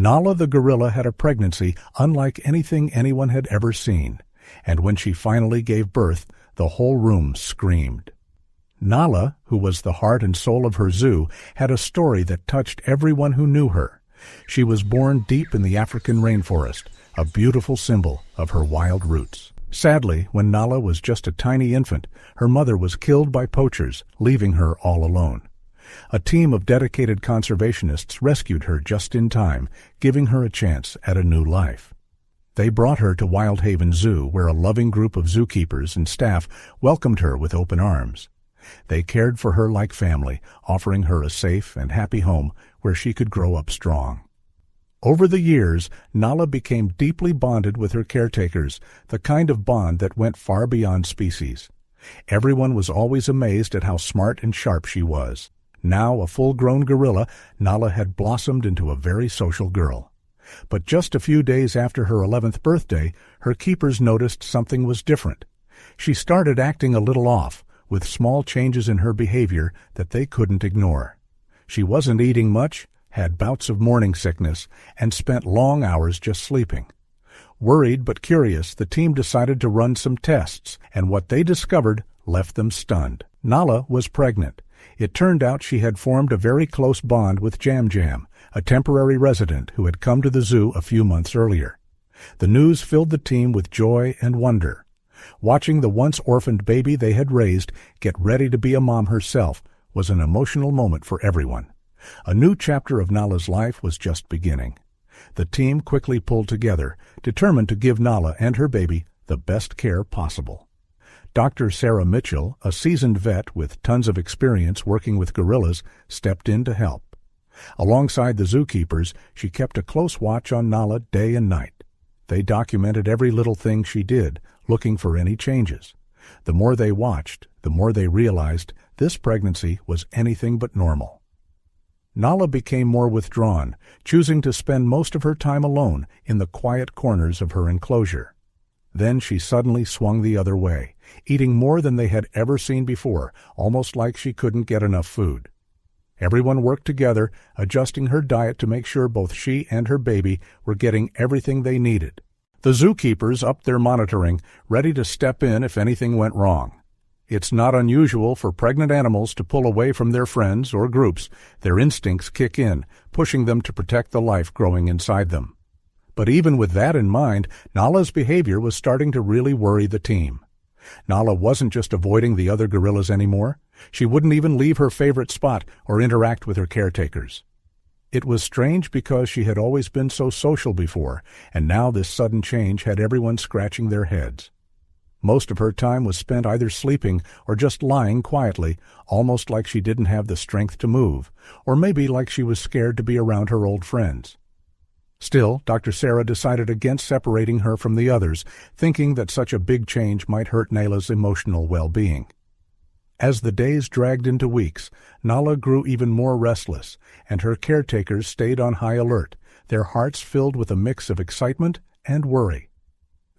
Nala the gorilla had a pregnancy unlike anything anyone had ever seen, and when she finally gave birth, the whole room screamed. Nala, who was the heart and soul of her zoo, had a story that touched everyone who knew her. She was born deep in the African rainforest, a beautiful symbol of her wild roots. Sadly, when Nala was just a tiny infant, her mother was killed by poachers, leaving her all alone. A team of dedicated conservationists rescued her just in time, giving her a chance at a new life. They brought her to Wild Haven Zoo, where a loving group of zookeepers and staff welcomed her with open arms. They cared for her like family, offering her a safe and happy home where she could grow up strong. Over the years, Nala became deeply bonded with her caretakers, the kind of bond that went far beyond species. Everyone was always amazed at how smart and sharp she was. Now a full-grown gorilla, Nala had blossomed into a very social girl. But just a few days after her 11th birthday, her keepers noticed something was different. She started acting a little off, with small changes in her behavior that they couldn't ignore. She wasn't eating much, had bouts of morning sickness, and spent long hours just sleeping. Worried but curious, the team decided to run some tests, and what they discovered left them stunned. Nala was pregnant. It turned out she had formed a very close bond with Jam Jam, a temporary resident who had come to the zoo a few months earlier. The news filled the team with joy and wonder. Watching the once-orphaned baby they had raised get ready to be a mom herself was an emotional moment for everyone. A new chapter of Nala's life was just beginning. The team quickly pulled together, determined to give Nala and her baby the best care possible. Dr. Sarah Mitchell, a seasoned vet with tons of experience working with gorillas, stepped in to help. Alongside the zookeepers, she kept a close watch on Nala day and night. They documented every little thing she did, looking for any changes. The more they watched, the more they realized this pregnancy was anything but normal. Nala became more withdrawn, choosing to spend most of her time alone in the quiet corners of her enclosure. Then she suddenly swung the other way, eating more than they had ever seen before, almost like she couldn't get enough food. Everyone worked together, adjusting her diet to make sure both she and her baby were getting everything they needed. The zookeepers upped their monitoring, ready to step in if anything went wrong. It's not unusual for pregnant animals to pull away from their friends or groups. Their instincts kick in, pushing them to protect the life growing inside them. But even with that in mind, Nala's behavior was starting to really worry the team. Nala wasn't just avoiding the other gorillas anymore. She wouldn't even leave her favorite spot or interact with her caretakers. It was strange because she had always been so social before, and now this sudden change had everyone scratching their heads. Most of her time was spent either sleeping or just lying quietly, almost like she didn't have the strength to move, or maybe like she was scared to be around her old friends. Still, Dr. Sarah decided against separating her from the others, thinking that such a big change might hurt Nala's emotional well-being. As the days dragged into weeks, Nala grew even more restless, and her caretakers stayed on high alert, their hearts filled with a mix of excitement and worry.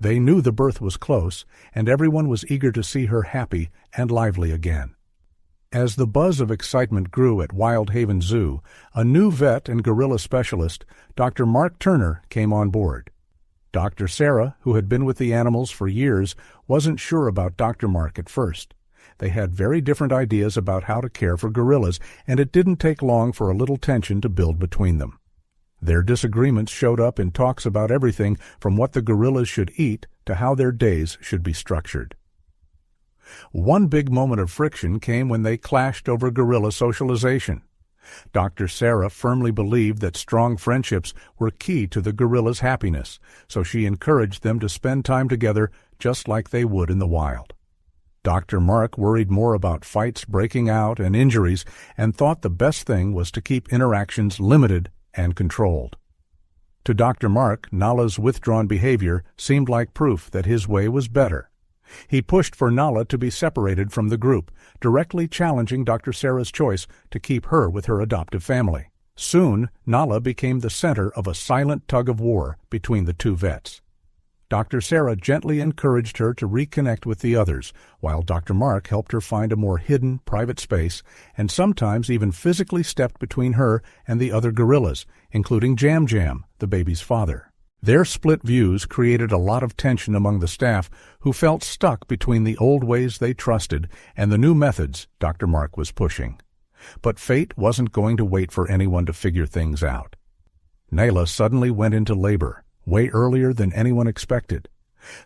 They knew the birth was close, and everyone was eager to see her happy and lively again. As the buzz of excitement grew at Wild Haven Zoo, a new vet and gorilla specialist, Dr. Mark Turner, came on board. Dr. Sarah, who had been with the animals for years, wasn't sure about Dr. Mark at first. They had very different ideas about how to care for gorillas, and it didn't take long for a little tension to build between them. Their disagreements showed up in talks about everything from what the gorillas should eat to how their days should be structured. One big moment of friction came when they clashed over gorilla socialization. Dr. Sarah firmly believed that strong friendships were key to the gorillas' happiness, so she encouraged them to spend time together just like they would in the wild. Dr. Mark worried more about fights breaking out and injuries and thought the best thing was to keep interactions limited and controlled. To Dr. Mark, Nala's withdrawn behavior seemed like proof that his way was better. He pushed for Nala to be separated from the group, directly challenging Dr. Sarah's choice to keep her with her adoptive family. Soon, Nala became the center of a silent tug-of-war between the two vets. Dr. Sarah gently encouraged her to reconnect with the others, while Dr. Mark helped her find a more hidden, private space, and sometimes even physically stepped between her and the other gorillas, including Jam Jam, the baby's father. Their split views created a lot of tension among the staff, who felt stuck between the old ways they trusted and the new methods Dr. Mark was pushing. But fate wasn't going to wait for anyone to figure things out. Nayla suddenly went into labor, way earlier than anyone expected.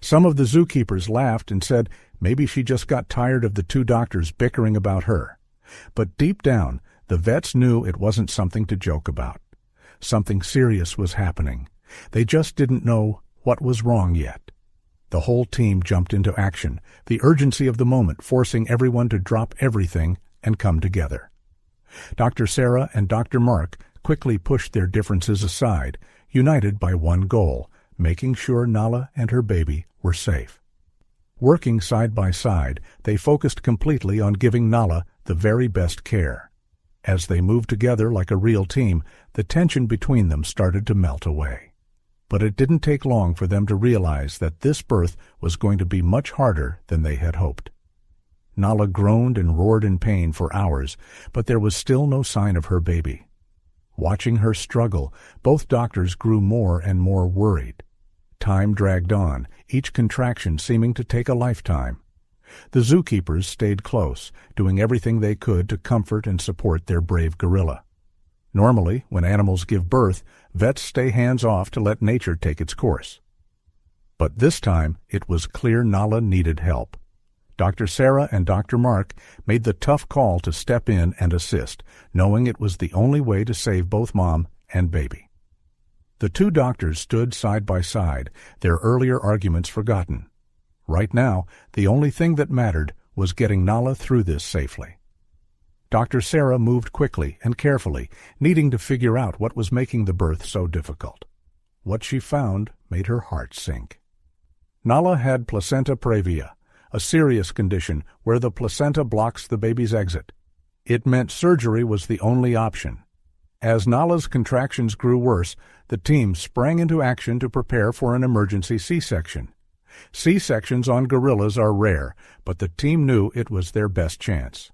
Some of the zookeepers laughed and said maybe she just got tired of the two doctors bickering about her. But deep down, the vets knew it wasn't something to joke about. Something serious was happening. They just didn't know what was wrong yet. The whole team jumped into action, the urgency of the moment forcing everyone to drop everything and come together. Dr. Sarah and Dr. Mark quickly pushed their differences aside, united by one goal, making sure Nala and her baby were safe. Working side by side, they focused completely on giving Nala the very best care. As they moved together like a real team, the tension between them started to melt away. But it didn't take long for them to realize that this birth was going to be much harder than they had hoped. Nala groaned and roared in pain for hours, but there was still no sign of her baby. Watching her struggle, both doctors grew more and more worried. Time dragged on, each contraction seeming to take a lifetime. The zookeepers stayed close, doing everything they could to comfort and support their brave gorilla. Normally, when animals give birth, vets stay hands-off to let nature take its course. But this time, it was clear Nala needed help. Dr. Sarah and Dr. Mark made the tough call to step in and assist, knowing it was the only way to save both mom and baby. The two doctors stood side by side, their earlier arguments forgotten. Right now, the only thing that mattered was getting Nala through this safely. Dr. Sarah moved quickly and carefully, needing to figure out what was making the birth so difficult. What she found made her heart sink. Nala had placenta previa, a serious condition where the placenta blocks the baby's exit. It meant surgery was the only option. As Nala's contractions grew worse, the team sprang into action to prepare for an emergency C-section. C-sections on gorillas are rare, but the team knew it was their best chance.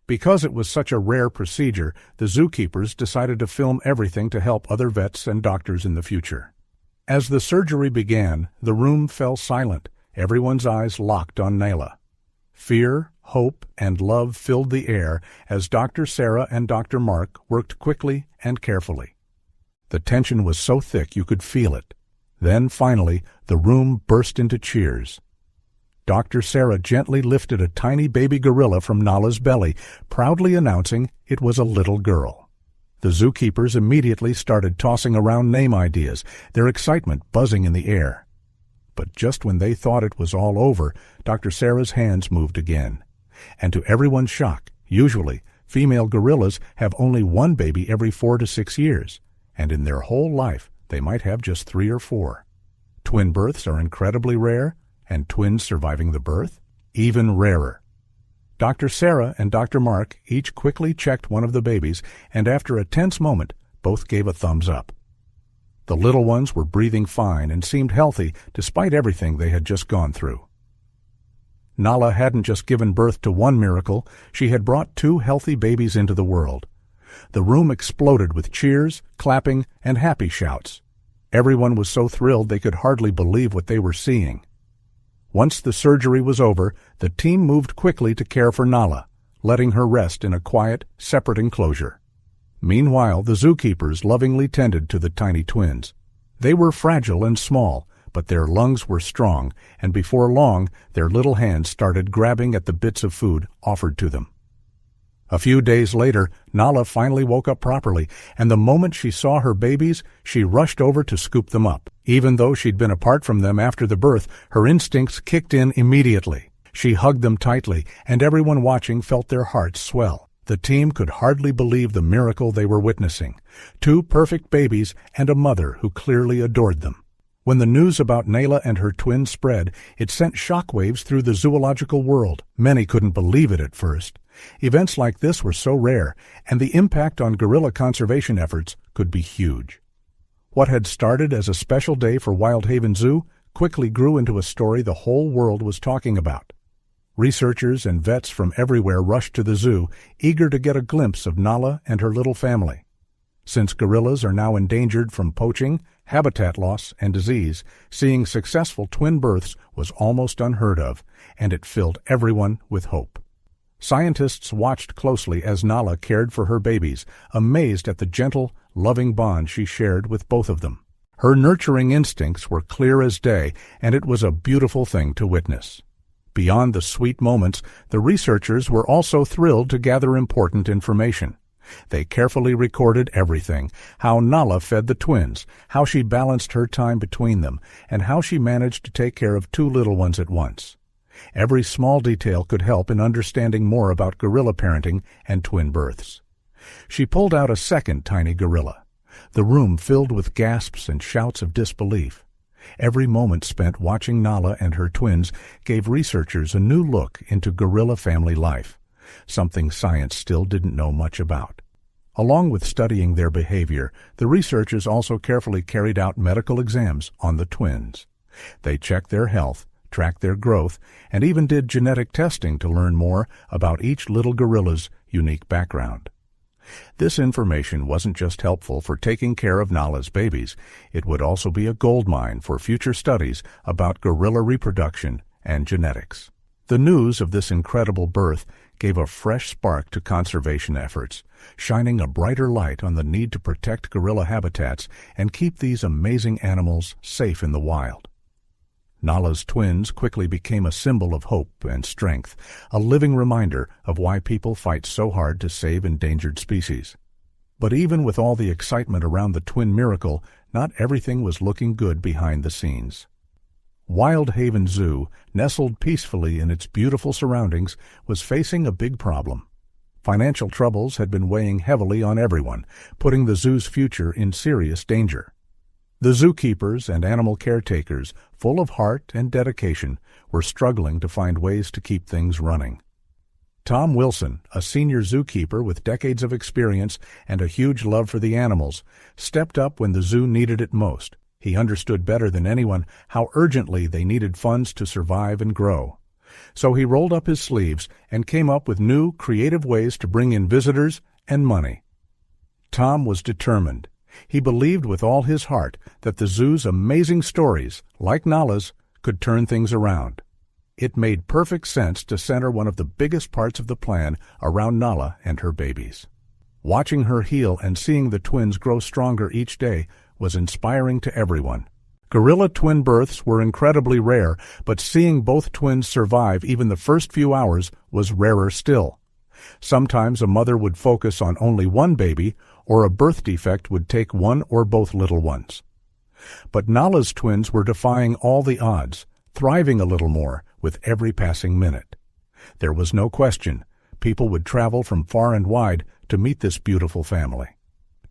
Because it was such a rare procedure, the zookeepers decided to film everything to help other vets and doctors in the future. As the surgery began, the room fell silent, everyone's eyes locked on Nayla. Fear, hope, and love filled the air as Dr. Sarah and Dr. Mark worked quickly and carefully. The tension was so thick you could feel it. Then, finally, the room burst into cheers. Dr. Sarah gently lifted a tiny baby gorilla from Nala's belly, proudly announcing it was a little girl. The zookeepers immediately started tossing around name ideas, their excitement buzzing in the air. But just when they thought it was all over, Dr. Sarah's hands moved again. And to everyone's shock, usually, female gorillas have only one baby every 4 to 6 years, and in their whole life they might have just 3 or 4. Twin births are incredibly rare, and twins surviving the birth, even rarer. Dr. Sarah and Dr. Mark each quickly checked one of the babies, and after a tense moment, both gave a thumbs up. The little ones were breathing fine and seemed healthy despite everything they had just gone through. Nala hadn't just given birth to one miracle, she had brought 2 healthy babies into the world. The room exploded with cheers, clapping, and happy shouts. Everyone was so thrilled they could hardly believe what they were seeing. Once the surgery was over, the team moved quickly to care for Nala, letting her rest in a quiet, separate enclosure. Meanwhile, the zookeepers lovingly tended to the tiny twins. They were fragile and small, but their lungs were strong, and before long, their little hands started grabbing at the bits of food offered to them. A few days later, Nala finally woke up properly, and the moment she saw her babies, she rushed over to scoop them up. Even though she'd been apart from them after the birth, her instincts kicked in immediately. She hugged them tightly, and everyone watching felt their hearts swell. The team could hardly believe the miracle they were witnessing. 2 perfect babies and a mother who clearly adored them. When the news about Nayla and her twins spread, it sent shockwaves through the zoological world. Many couldn't believe it at first. Events like this were so rare, and the impact on gorilla conservation efforts could be huge. What had started as a special day for Wild Haven Zoo quickly grew into a story the whole world was talking about. Researchers and vets from everywhere rushed to the zoo, eager to get a glimpse of Nala and her little family. Since gorillas are now endangered from poaching, habitat loss, and disease, seeing successful twin births was almost unheard of, and it filled everyone with hope. Scientists watched closely as Nala cared for her babies, amazed at the gentle, loving bond she shared with both of them. Her nurturing instincts were clear as day, and it was a beautiful thing to witness. Beyond the sweet moments, the researchers were also thrilled to gather important information. They carefully recorded everything: how Nala fed the twins, how she balanced her time between them, and how she managed to take care of two little ones at once. Every small detail could help in understanding more about gorilla parenting and twin births. She pulled out a second tiny gorilla. The room filled with gasps and shouts of disbelief. Every moment spent watching Nala and her twins gave researchers a new look into gorilla family life, something science still didn't know much about. Along with studying their behavior, the researchers also carefully carried out medical exams on the twins. They checked their health, tracked their growth, and even did genetic testing to learn more about each little gorilla's unique background. This information wasn't just helpful for taking care of Nala's babies, it would also be a goldmine for future studies about gorilla reproduction and genetics. The news of this incredible birth gave a fresh spark to conservation efforts, shining a brighter light on the need to protect gorilla habitats and keep these amazing animals safe in the wild. Nala's twins quickly became a symbol of hope and strength, a living reminder of why people fight so hard to save endangered species. But even with all the excitement around the twin miracle, not everything was looking good behind the scenes. Wild Haven Zoo, nestled peacefully in its beautiful surroundings, was facing a big problem. Financial troubles had been weighing heavily on everyone, putting the zoo's future in serious danger. The zookeepers and animal caretakers, full of heart and dedication, were struggling to find ways to keep things running. Tom Wilson, a senior zookeeper with decades of experience and a huge love for the animals, stepped up when the zoo needed it most. He understood better than anyone how urgently they needed funds to survive and grow. So he rolled up his sleeves and came up with new, creative ways to bring in visitors and money. Tom was determined. He believed with all his heart that the zoo's amazing stories, like Nala's, could turn things around. It made perfect sense to center one of the biggest parts of the plan around Nala and her babies. Watching her heal and seeing the twins grow stronger each day was inspiring to everyone. Gorilla twin births were incredibly rare, but seeing both twins survive even the first few hours was rarer still. Sometimes a mother would focus on only one baby, or a birth defect would take one or both little ones. But Nala's twins were defying all the odds, thriving a little more with every passing minute. There was no question, people would travel from far and wide to meet this beautiful family.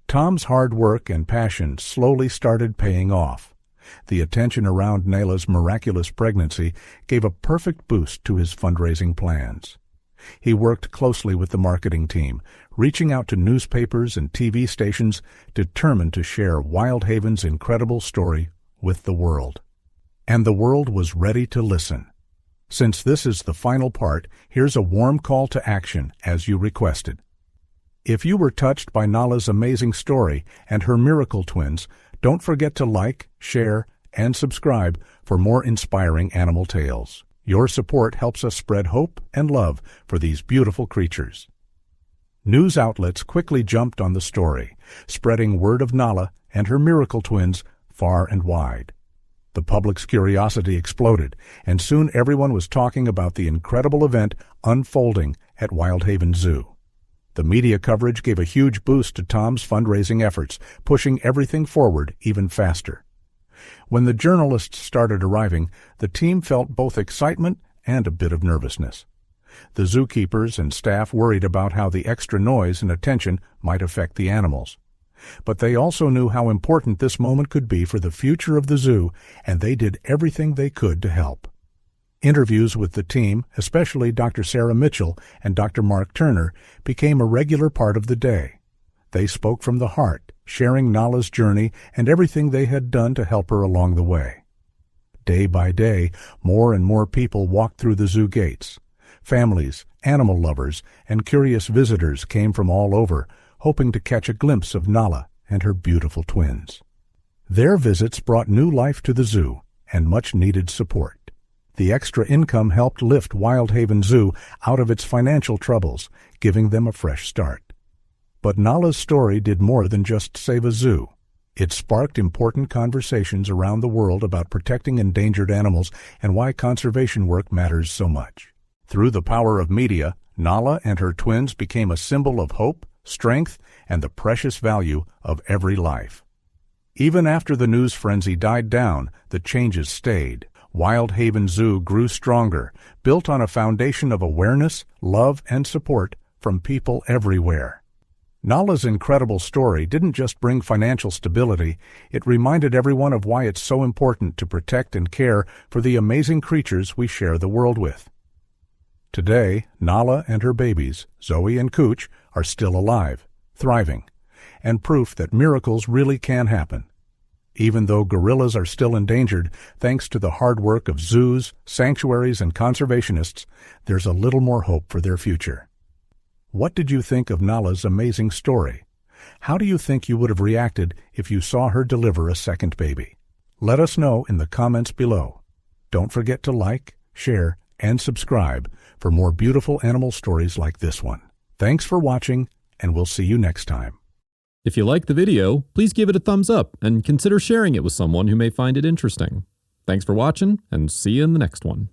Tom's hard work and passion slowly started paying off. The attention around Nala's miraculous pregnancy gave a perfect boost to his fundraising plans. He worked closely with the marketing team, reaching out to newspapers and TV stations, determined to share Wild Haven's incredible story with the world. And the world was ready to listen. Since this is the final part, here's a warm call to action as you requested. If you were touched by Nala's amazing story and her miracle twins, don't forget to like, share, and subscribe for more inspiring animal tales. Your support helps us spread hope and love for these beautiful creatures. News outlets quickly jumped on the story, spreading word of Nala and her miracle twins far and wide. The public's curiosity exploded, and soon everyone was talking about the incredible event unfolding at Wild Haven Zoo. The media coverage gave a huge boost to Tom's fundraising efforts, pushing everything forward even faster. When the journalists started arriving, the team felt both excitement and a bit of nervousness. The zookeepers and staff worried about how the extra noise and attention might affect the animals. But they also knew how important this moment could be for the future of the zoo, and they did everything they could to help. Interviews with the team, especially Dr. Sarah Mitchell and Dr. Mark Turner, became a regular part of the day. They spoke from the heart, sharing Nala's journey and everything they had done to help her along the way. Day by day, more and more people walked through the zoo gates. Families, animal lovers, and curious visitors came from all over, hoping to catch a glimpse of Nala and her beautiful twins. Their visits brought new life to the zoo and much-needed support. The extra income helped lift Wildhaven Zoo out of its financial troubles, giving them a fresh start. But Nala's story did more than just save a zoo. It sparked important conversations around the world about protecting endangered animals and why conservation work matters so much. Through the power of media, Nala and her twins became a symbol of hope, strength, and the precious value of every life. Even after the news frenzy died down, the changes stayed. Wildhaven Zoo grew stronger, built on a foundation of awareness, love, and support from people everywhere. Nala's incredible story didn't just bring financial stability, it reminded everyone of why it's so important to protect and care for the amazing creatures we share the world with. Today, Nala and her babies, Zoe and Cooch, are still alive, thriving, and proof that miracles really can happen. Even though gorillas are still endangered, thanks to the hard work of zoos, sanctuaries, and conservationists, there's a little more hope for their future. What did you think of Nala's amazing story? How do you think you would have reacted if you saw her deliver a second baby? Let us know in the comments below. Don't forget to like, share, and subscribe for more beautiful animal stories like this one. Thanks for watching, and we'll see you next time. If you liked the video, please give it a thumbs up and consider sharing it with someone who may find it interesting. Thanks for watching, and see you in the next one.